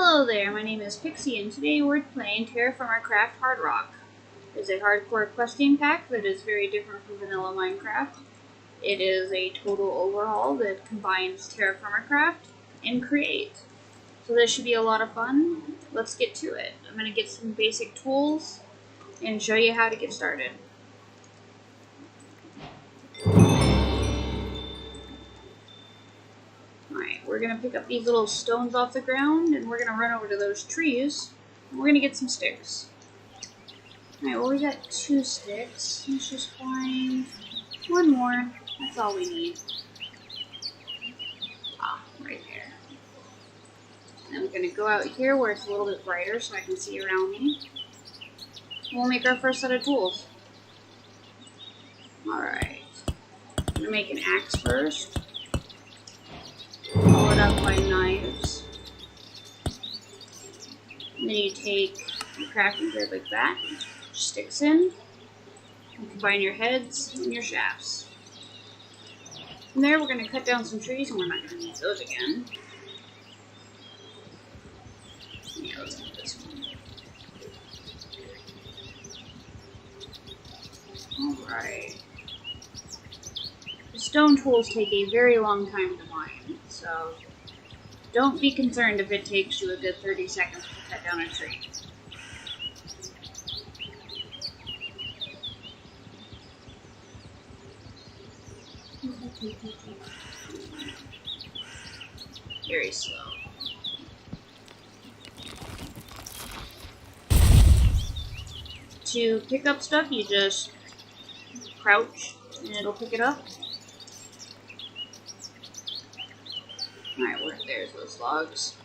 Hello there, my name is Pixie, and today we're playing Terrafirmacraft Hard Rock. It's a hardcore questing pack that is very different from vanilla Minecraft. It is a total overhaul that combines Terrafirmacraft and Create. So this should be a lot of fun. Let's get to it. I'm going to get some basic tools and show you how to get started. Alright, we're going to pick up these little stones off the ground, and we're going to run over to those trees, and we're going to get some sticks. Alright, well we got 2 sticks. Let's just find one more. That's all we need. Ah, right there. And I'm going to go out here where it's a little bit brighter so I can see around me. We'll make our first set of tools. Alright. I'm going to make an axe first. Followed up by knives. And then you take your crafting grid like that, sticks in, and combine your heads and your shafts. From there we're going to cut down some trees, and we're not going to need those again. Yeah, let's do this one. Alright. The stone tools take a very long time to mine, so don't be concerned if it takes you a good 30 seconds to cut down a tree. Very slow. To pick up stuff, you just crouch and it'll pick it up. Alright, there's those logs.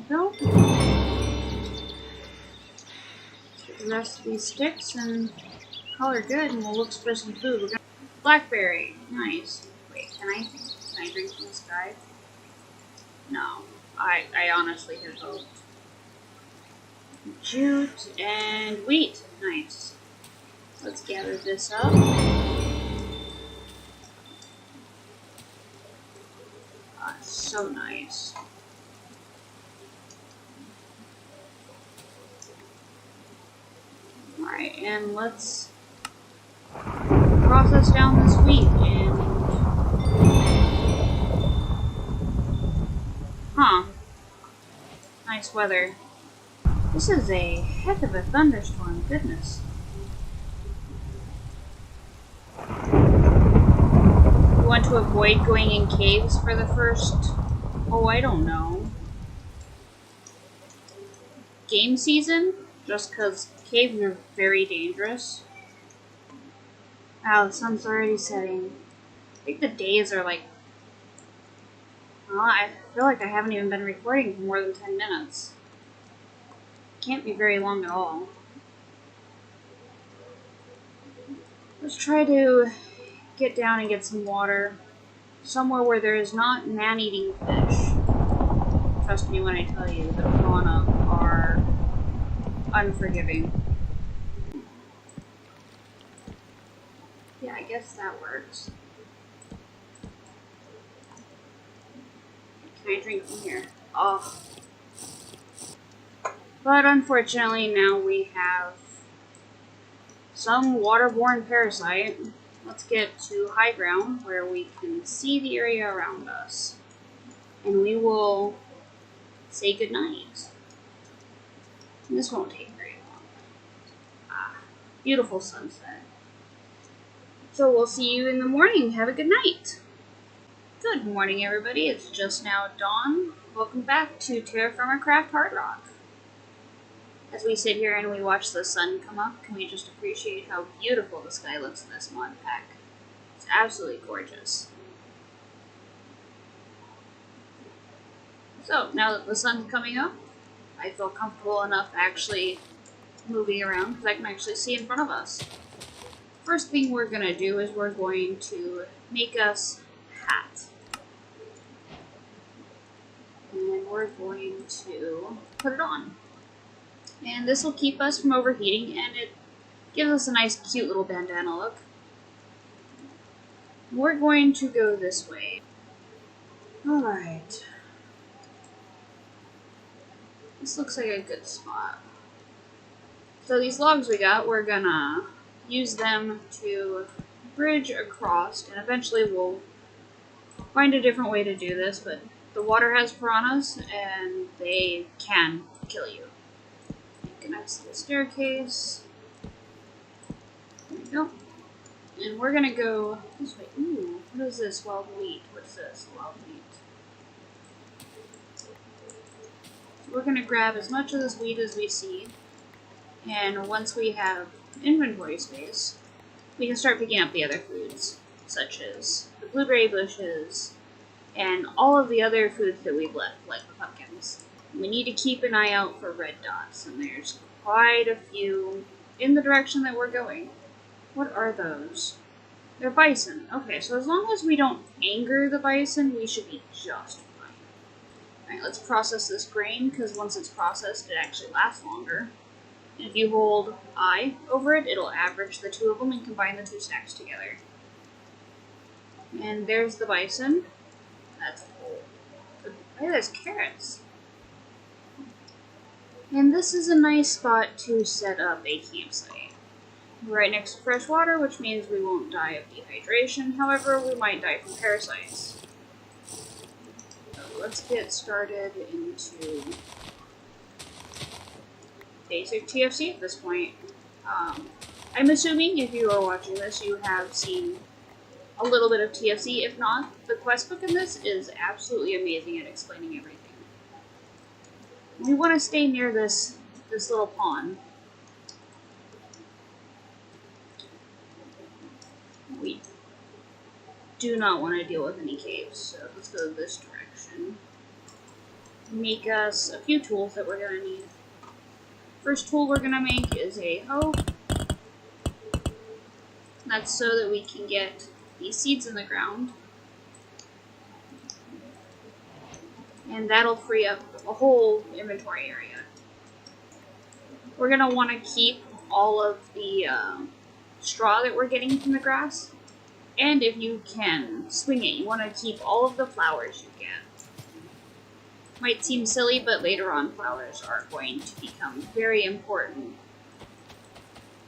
There we go. Let's get the rest of these sticks and call her good, and we'll look for some food. We're gonna... Blackberry, nice. Wait, can I drink from this guy? No, I honestly had hoped. Jute and wheat, nice. Let's gather this up. So nice. Alright, and let's process down this wheat and... Huh. Nice weather. This is a heck of a thunderstorm, goodness. You want to avoid going in caves for the first... Oh, I don't know. Game season? Just because caves are very dangerous. Wow, the sun's already setting. I think the days are like... Well, I feel like I haven't even been recording for more than 10 minutes. Can't be very long at all. Let's try to get down and get some water. Somewhere where there is not man-eating fish. Trust me when I tell you, the piranha are unforgiving. Yeah, I guess that works. Can I drink from here? Oh. But unfortunately now we have some waterborne parasite. Let's get to high ground where we can see the area around us. And we will say goodnight. This won't take very long. Ah, beautiful sunset. So we'll see you in the morning. Have a good night. Good morning, everybody. It's just now dawn. Welcome back to Terrafirmacraft Hard Rock. As we sit here and we watch the sun come up, can we just appreciate how beautiful the sky looks in this mod pack? It's absolutely gorgeous. So, now that the sun's coming up, I feel comfortable enough actually moving around because I can actually see in front of us. First thing we're going to do is we're going to make us a hat. And then we're going to put it on. And this will keep us from overheating, and it gives us a nice cute little bandana look. We're going to go this way. Alright. This looks like a good spot. So these logs we got, we're gonna use them to bridge across, and eventually we'll find a different way to do this, but the water has piranhas, and they can kill you. Make a nice little staircase. There we go. And we're gonna go this way. Ooh, what is this? Wild wheat. What's this? Wild wheat. So we're gonna grab as much of this wheat as we see, and once we have inventory space, we can start picking up the other foods, such as the blueberry bushes, and all of the other foods that we've left, like the pumpkins. We need to keep an eye out for red dots, and there's quite a few in the direction that we're going. What are those? They're bison. Okay, so as long as we don't anger the bison, we should be just fine. Alright, let's process this grain, because once it's processed, it actually lasts longer. And if you hold I over it, it'll average the two of them and combine the two stacks together. And there's the bison. That's cool. Hey, there's carrots. And this is a nice spot to set up a campsite. Right next to fresh water, which means we won't die of dehydration. However, we might die from parasites. So let's get started into basic TFC at this point. I'm assuming if you are watching this, you have seen a little bit of TFC. If not, the quest book in this is absolutely amazing at explaining everything. We want to stay near this little pond. We do not want to deal with any caves, so let's go this direction. Make us a few tools that we're going to need. First tool we're going to make is a hoe. That's so that we can get these seeds in the ground. And that'll free up a whole inventory area. We're going to want to keep all of the straw that we're getting from the grass. And if you can swing it, you want to keep all of the flowers you get. Might seem silly, but later on flowers are going to become very important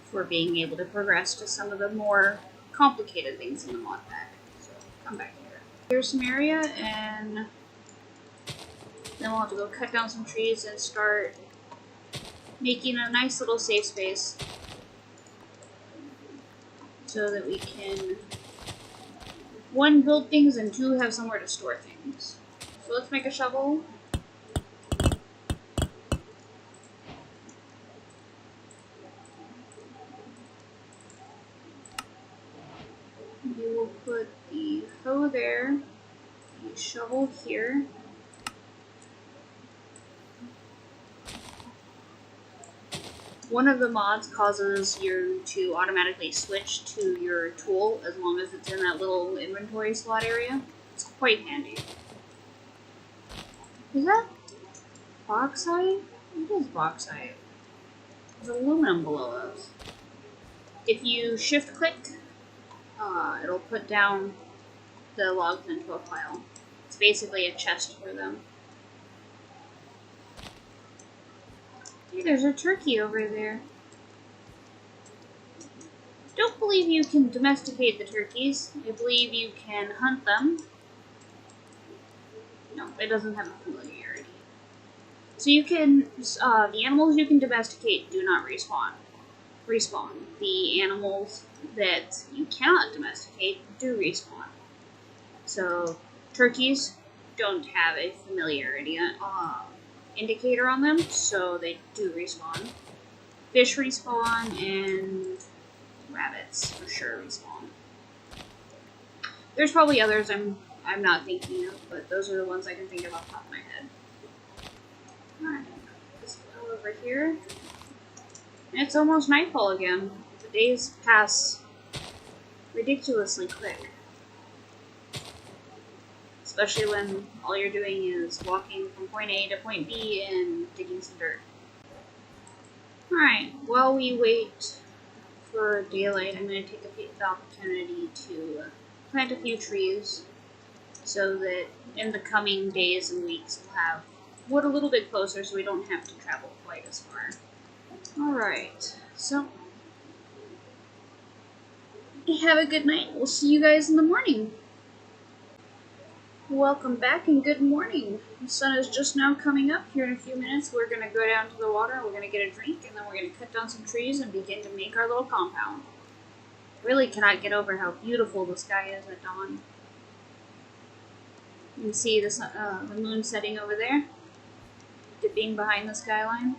for being able to progress to some of the more complicated things in the mod pack. So come back here. Here's some area, and then we'll have to go cut down some trees and start making a nice little safe space so that we can, one, build things, and two, have somewhere to store things. So let's make a shovel. We will put the hoe there, the shovel here. One of the mods causes you to automatically switch to your tool as long as it's in that little inventory slot area. It's quite handy. Is that bauxite? It is bauxite. There's aluminum below us. If you shift click, it'll put down the logs into a pile. It's basically a chest for them. Hey, there's a turkey over there. Don't believe you can domesticate the turkeys. I believe you can hunt them. No, it doesn't have a familiarity. So you can, the animals you can domesticate do not respawn. The animals that you cannot domesticate do respawn. So turkeys don't have a familiarity indicator on them, so they do respawn. Fish respawn, and rabbits for sure respawn. There's probably others I'm not thinking of, but those are the ones I can think of off the top of my head. Alright, this fell over here. And it's almost nightfall again. The days pass ridiculously quick. Especially when all you're doing is walking from point A to point B and digging some dirt. Alright, while we wait for daylight, I'm going to take the opportunity to plant a few trees so that in the coming days and weeks we'll have wood a little bit closer so we don't have to travel quite as far. Alright, so have a good night. We'll see you guys in the morning. Welcome back and good morning. The sun is just now coming up. Here in a few minutes we're going to go down to the water, we're going to get a drink, and then we're going to cut down some trees and begin to make our little compound. Really cannot get over how beautiful the sky is at dawn. You can see the moon setting over there, dipping behind the skyline.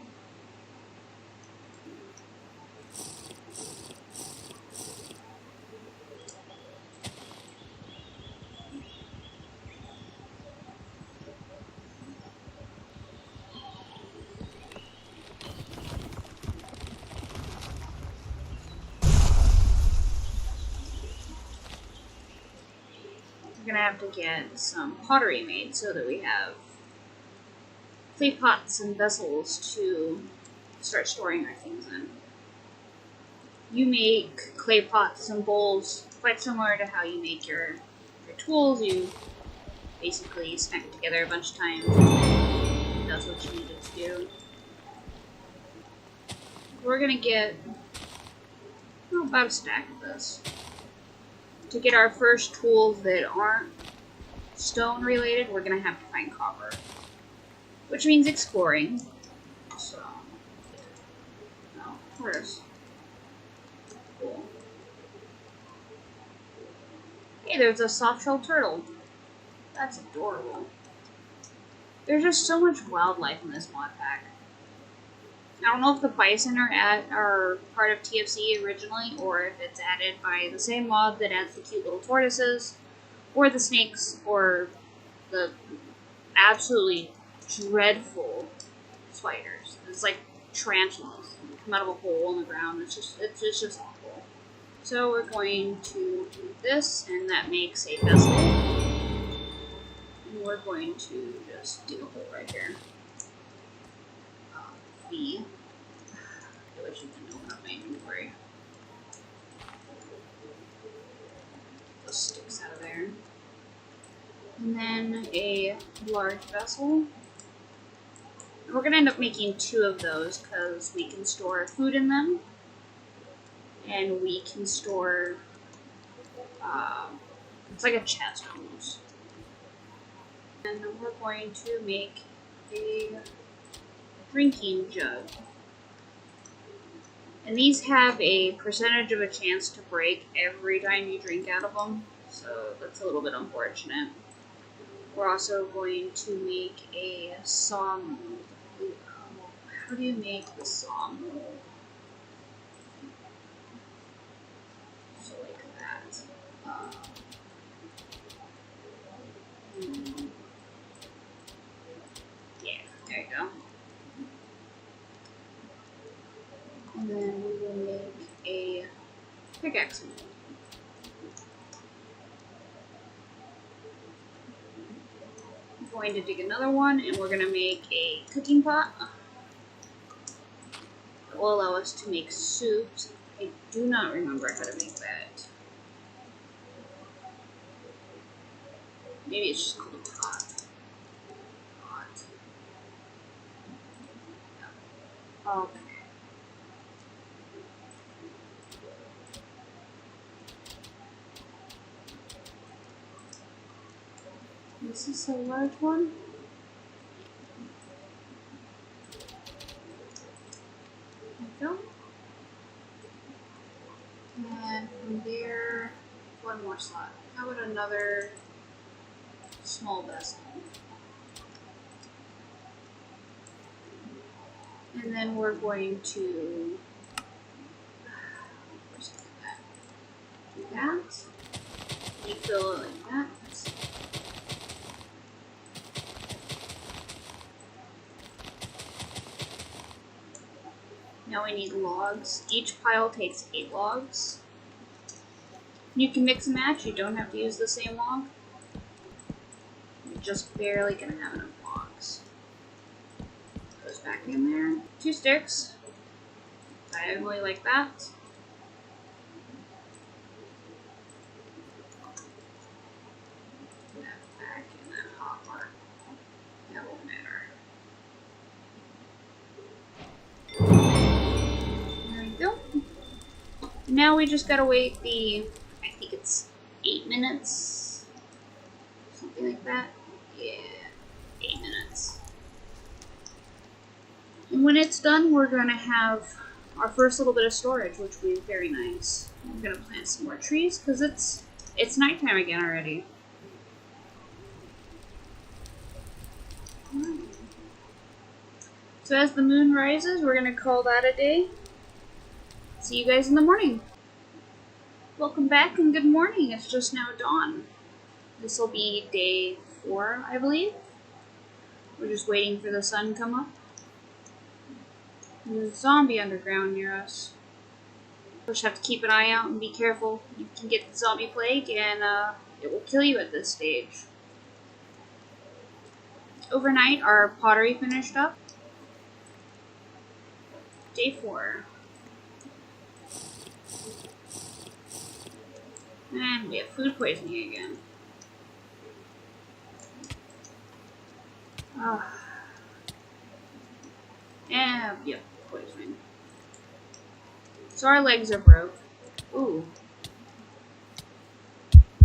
We're gonna have to get some pottery made so that we have clay pots and vessels to start storing our things in. You make clay pots and bowls quite similar to how you make your tools. You basically smack it together a bunch of times. That's what you need it to do. We're gonna get about a stack of this to get our first tools that aren't stone related. We're gonna have to find copper, which means exploring. So, no, where's cool? Hey, there's a soft-shelled turtle. That's adorable. There's just so much wildlife in this mod pack. I don't know if the bison are part of TFC originally, or if it's added by the same mod that adds the cute little tortoises, or the snakes, or the absolutely dreadful spiders. It's like tarantulas. They come out of a hole in the ground. It's just awful. So we're going to do this, and that makes a vessel. And we're going to just dig a hole right here. I wish you could open up my inventory. Those sticks out of there. And then a large vessel. And we're going to end up making 2 of those because we can store food in them. And we can store, it's like a chest almost. And we're going to make a drinking jug. And these have a percentage of a chance to break every time you drink out of them, so that's a little bit unfortunate. We're also going to make a saw mold. How do you make the saw mold? So like that. Yeah, there you go. And then we will make a pickaxe mold. I'm going to dig another one, and we're going to make a cooking pot that will allow us to make soups. I do not remember how to make that. Maybe it's just called a pot. Okay. Is this a large one? There we go. And from there, one more slot. How about another small vessel? And then we're going to do that. Refill it like that. Now we need logs. Each pile takes 8 logs. You can mix and match. You don't have to use the same log. You're just barely gonna have enough logs. Goes back in there. 2 sticks. Diagonally like that. Put that back in that hot part. That won't matter. now we just gotta wait I think it's 8 minutes. Something like that. Yeah, 8 minutes. And when it's done, we're gonna have our first little bit of storage, which will be very nice. We're gonna plant some more trees, because it's nighttime again already. So as the moon rises, we're going to call that a day. See you guys in the morning. Welcome back and good morning. It's just now dawn. This will be day 4, I believe. We're just waiting for the sun to come up. There's a zombie underground near us. We just have to keep an eye out and be careful. You can get the zombie plague and it will kill you at this stage. Overnight, our pottery finished up. Day 4. And we have food poisoning again. And, yep, poisoning. So our legs are broke. Ooh.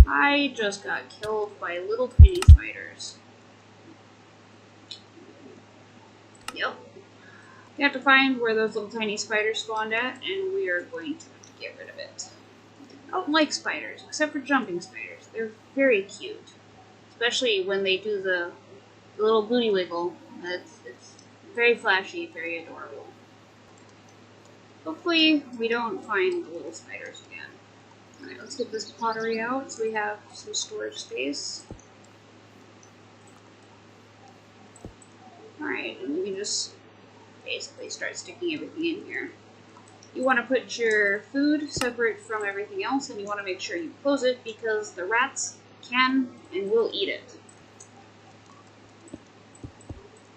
I just got killed by little tiny spiders. Yep. We have to find where those little tiny spiders spawned at, and we are going to have to get rid of it. I don't like spiders, except for jumping spiders. They're very cute. Especially when they do the little booty wiggle. It's very flashy, very adorable. Hopefully we don't find the little spiders again. Alright, let's get this pottery out so we have some storage space. Alright, and we can just basically start sticking everything in here. You want to put your food separate from everything else, and you want to make sure you close it because the rats can and will eat it.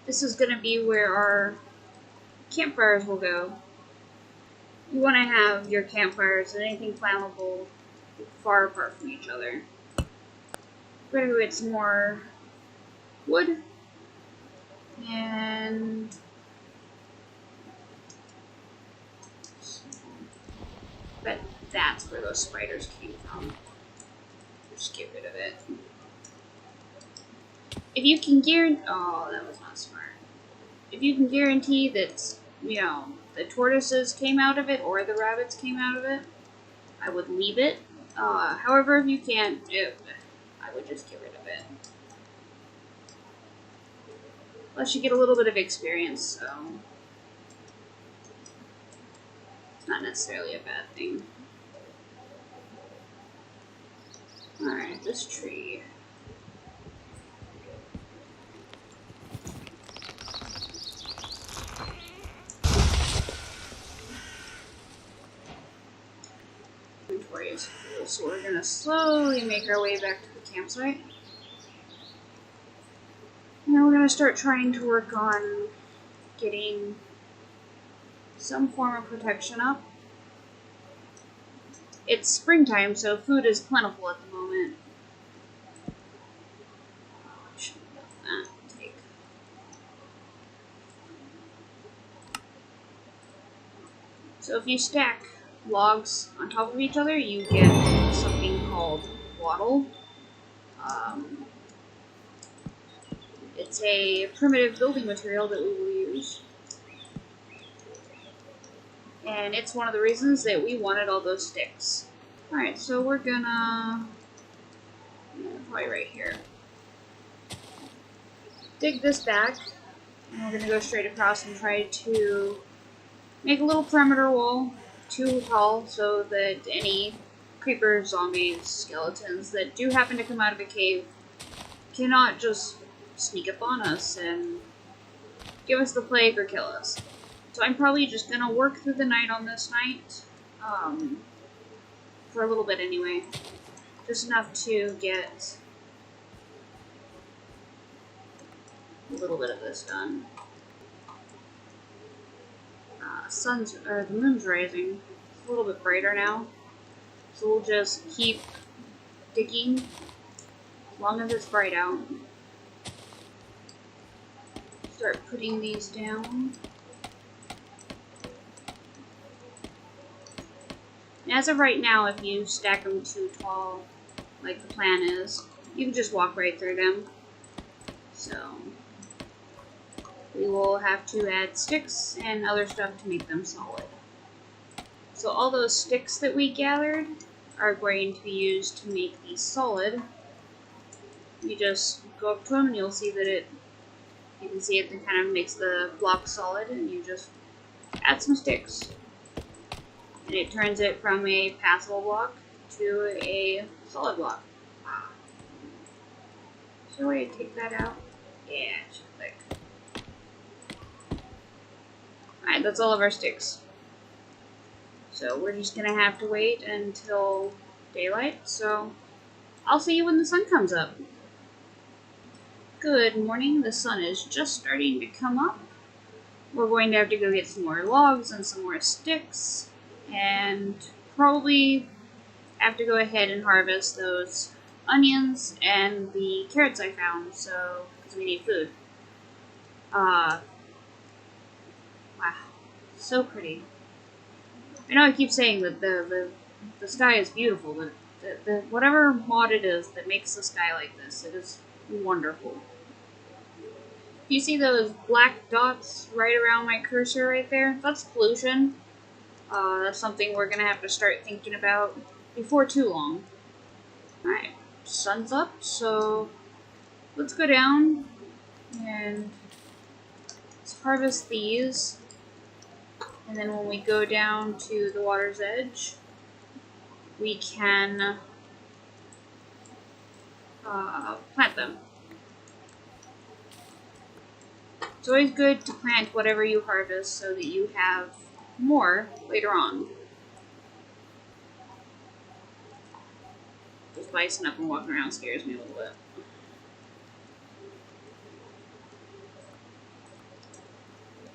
This is going to be where our campfires will go. You want to have your campfires and anything flammable far apart from each other. We're going to get some more wood. And but that's where those spiders came from. Just get rid of it. If you can guarantee, oh, that was not smart. If you can guarantee that, you know, the tortoises came out of it or the rabbits came out of it, I would leave it. However, if you can't, I would just get rid of it. Plus you get a little bit of experience, so it's not necessarily a bad thing. Alright, this tree. Inventory is full, so we're gonna slowly make our way back to the campsite. Now we're going to start trying to work on getting some form of protection up. It's springtime, so food is plentiful at the moment. I should have done that. Take. So if you stack logs on top of each other, you get something called wattle. It's a primitive building material that we will use. And it's one of the reasons that we wanted all those sticks. Alright, so we're gonna probably right here. Dig this back, and we're gonna go straight across and try to make a little perimeter wall, too tall, so that any creepers, zombies, skeletons that do happen to come out of a cave cannot just sneak up on us and give us the plague or kill us. So I'm probably just gonna work through the night on this night, for a little bit anyway. Just enough to get a little bit of this done. The moon's rising. It's a little bit brighter now. So we'll just keep digging as long as it's bright out. Start putting these down. As of right now, if you stack them too tall, like the plan is, you can just walk right through them. So we will have to add sticks and other stuff to make them solid. So all those sticks that we gathered are going to be used to make these solid. You just go up to them and you'll see that you can see it kind of makes the block solid, and you just add some sticks. And it turns it from a passable block to a solid block. Is there a way to take that out? Yeah, it should click. Alright, that's all of our sticks. So we're just gonna have to wait until daylight, so I'll see you when the sun comes up. Good morning, the sun is just starting to come up. We're going to have to go get some more logs and some more sticks, and probably have to go ahead and harvest those onions and the carrots I found, so, because we need food. Wow, so pretty. I know I keep saying that the sky is beautiful, but the whatever mod it is that makes the sky like this, it is wonderful. You see those black dots right around my cursor right there? That's pollution. That's something we're gonna have to start thinking about before too long. Alright, sun's up, so let's go down and let's harvest these. And then when we go down to the water's edge, we can plant them. It's always good to plant whatever you harvest so that you have more later on. Just bicing up and walking around scares me a little bit.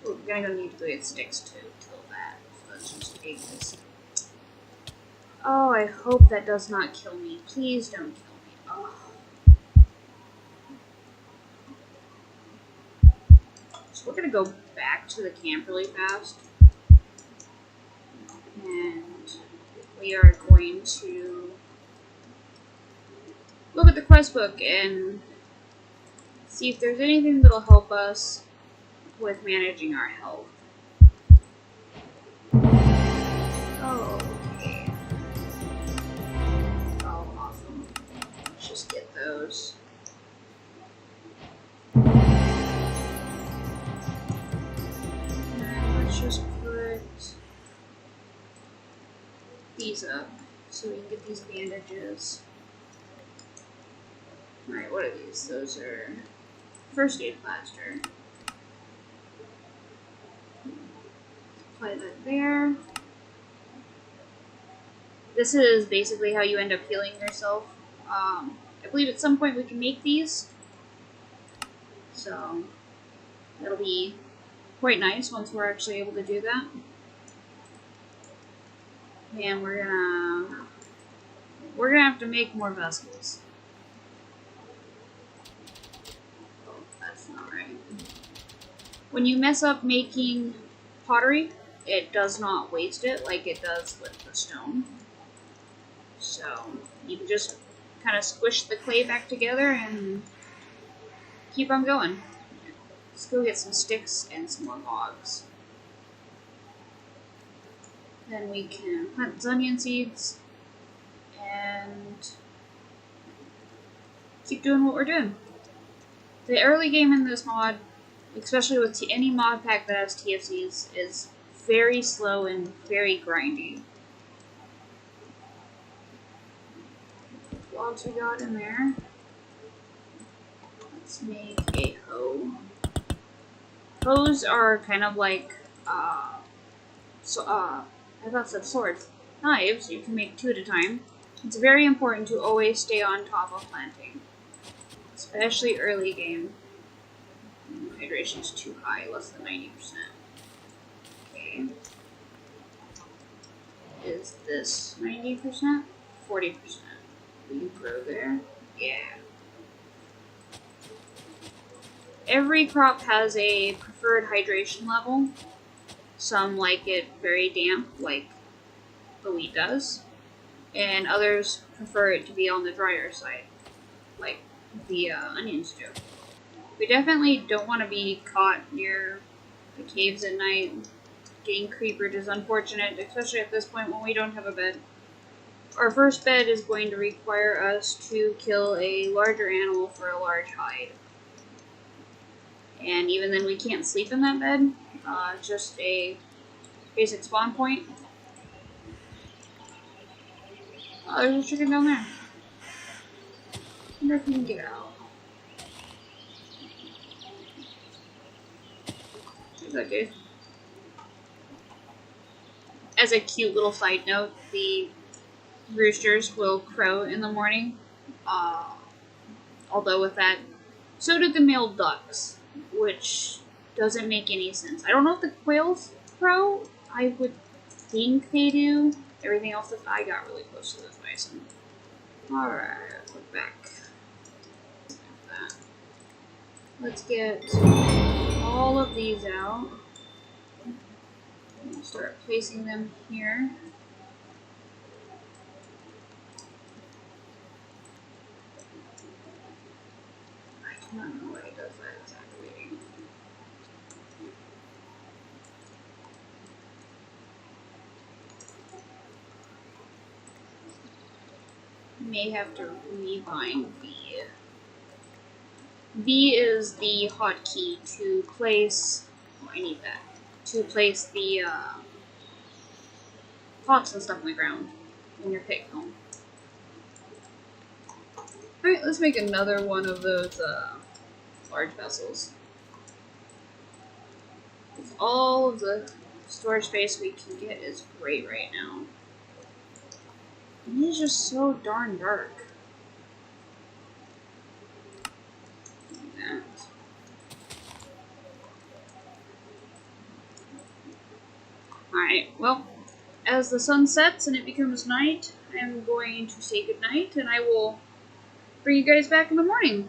Ooh, we're gonna need to go get sticks to kill that. So let's just take this. Oh, I hope that does not kill me. Please don't kill me. Oh. So we're gonna go back to the camp really fast. And we are going to look at the quest book and see if there's anything that'll help us with managing our health. Oh, okay. Oh, awesome. Let's just get those. And let's just put these up so we can get these bandages. Alright, what are these? Those are first aid plaster. Apply that there. This is basically how you end up healing yourself. I believe at some point we can make these. So that'll be quite nice once we're actually able to do that. And we're gonna have to make more vessels. Oh, that's not right. When you mess up making pottery, it does not waste it like it does with the stone. So you can just kind of squish the clay back together and keep on going. Let's go get some sticks and some more logs. Then we can plant the onion seeds and keep doing what we're doing. The early game in this mod, especially with any mod pack that has TFCs, is very slow and very grindy. Logs we got in there. Let's make a hoe. Hoes are kind of like, I thought it said swords. Knives, you can make 2 at a time. It's very important to always stay on top of planting, especially early game. Hydration's too high, less than 90%. Okay. Is this 90%? 40%. We can grow there. Yeah. Every crop has a preferred hydration level. Some like it very damp, like the wheat does, and others prefer it to be on the drier side, like the onions do. We definitely don't want to be caught near the caves at night. Getting creepered is unfortunate, especially at this point when we don't have a bed. Our first bed is going to require us to kill a larger animal for a large hide. And even then we can't sleep in that bed. Just a basic spawn point. Oh, there's a chicken down there. I wonder if we can get out. There's that dude. As a cute little side note, the roosters will crow in the morning. Although with that, so did the male ducks, which doesn't make any sense. I don't know if the quails crow. I would think they do. Everything else is. I got really close to this bison. Alright, look back. Let's get all of these out. And start placing them here. I do not know why it does that exactly. May have to rebind V. V is the hotkey to place. Oh, I need that to place the pots and stuff on the ground in your pig home. Alright, let's make another one of those large vessels. All of the storage space we can get is great right now. And it is just so darn dark. Like that. Alright, well, as the sun sets and it becomes night, I'm going to say goodnight, and I will bring you guys back in the morning.